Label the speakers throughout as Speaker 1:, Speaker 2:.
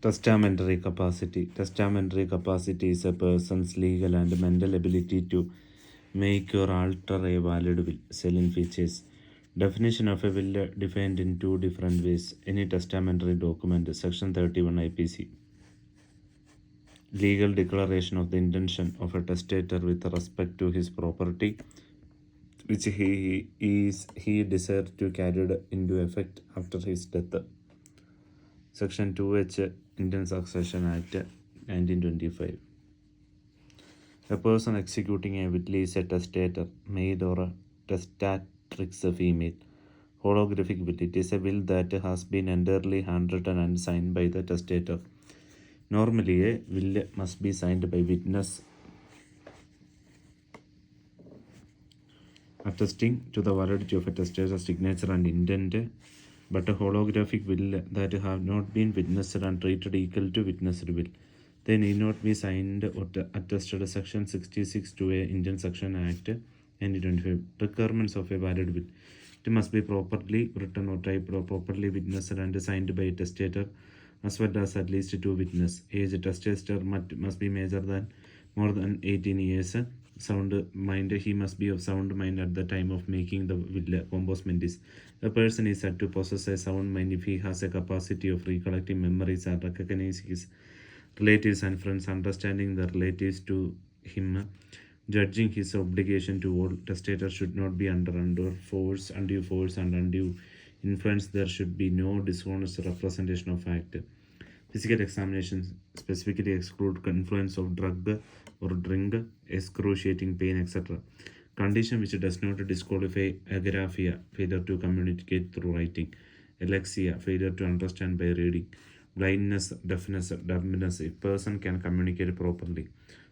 Speaker 1: Testamentary capacity. Testamentary capacity is a person's legal and mental ability to make or alter a valid will. Selling features. Definition of a will defined in two different ways. Any testamentary document, Section 31 IPC. Legal declaration of the intention of a testator with respect to his property, which he desires to carry into effect after his death. Section 2H Indian Succession Act 1925. A person executing a will is a testator, male or a testatrix female. Holographic will. It is a will that has been entirely handwritten and signed by the testator. Normally, a will must be signed by witness attesting to the validity of a testator's signature and intent, but a holographic will that have not been witnessed and treated equal to witnessed will. They need not be signed or attested. Section 66 to a Indian Succession Act 1925. Requirements of a valid will. It must be properly written or typed or properly witnessed and signed by a testator, as well as at least two witnesses. Age testator must be more than 18 years. Sound mind. He must be of sound mind at the time of making the will. Composement is. A person is said to possess a sound mind if he has a capacity of recollecting memories and recognizing his relatives and friends, understanding the relatives to him, judging his obligation to all. Testator should not be under undue force and undue influence. There should be no dishonest representation of fact. Physical examinations specifically exclude influence of drug or drink, excruciating pain, etc. Condition which does not disqualify: agraphia, failure to communicate through writing; alexia, failure to understand by reading; blindness, deafness, dumbness. A person can communicate properly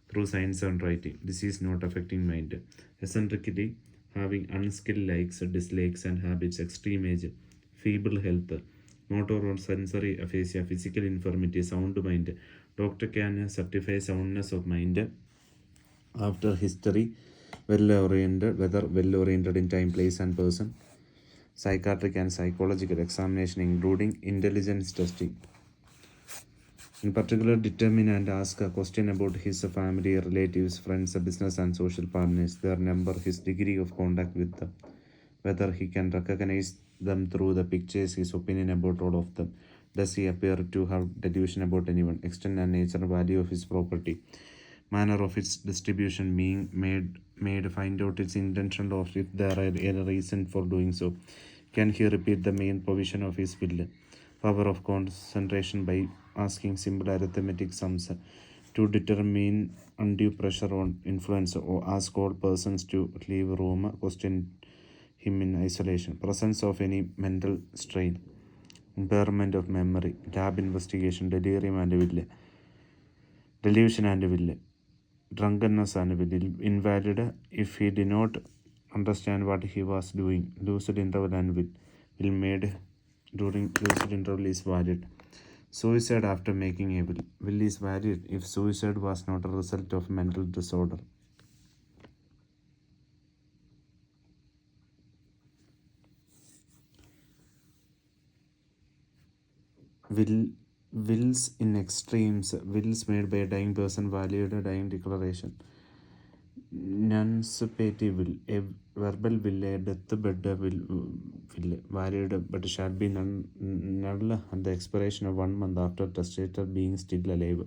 Speaker 1: through signs and writing. This is not affecting mind. Eccentricity, having unskilled likes, dislikes, and habits; extreme age; feeble health; motor or sensory aphasia; physical infirmity; sound mind. Doctor can certify soundness of mind after history, whether well oriented in time, place, and person; psychiatric and psychological examination, including intelligence testing. In particular, determine and ask a question about his family, relatives, friends, business, and social partners, their number, his degree of contact with them, whether he can recognize them through the pictures, his opinion about all of them, does he appear to have delusion about anyone, extent and nature and value of his property, manner of its distribution being made, find out its intention or if there are any reason for doing so, can he repeat the main provision of his will, power of concentration by asking simple arithmetic sums, to determine undue pressure on influence or ask all persons to leave room, question him in isolation, presence of any mental strain, impairment of memory, lab investigation, delirium and will, delusion and will, drunkenness and will, invalid if he did not understand what he was doing, lucid interval and will made during lucid interval is valid. Suicide after making a will is valid if suicide was not a result of mental disorder. Wills in extremes. Wills made by a dying person valid a dying declaration. Nuncipative will. A verbal will, a deathbed will valid but shall be null at the expiration of 1 month after testator being still alive.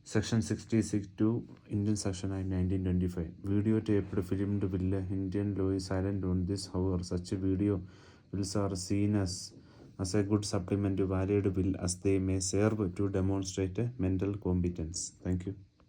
Speaker 1: Section 66 to Indian Succession Act 1925. Videotaped filmed will. Indian law is silent on this. However, such video wills are seen as a good supplement to valid will, as they may serve to demonstrate mental competence. Thank you.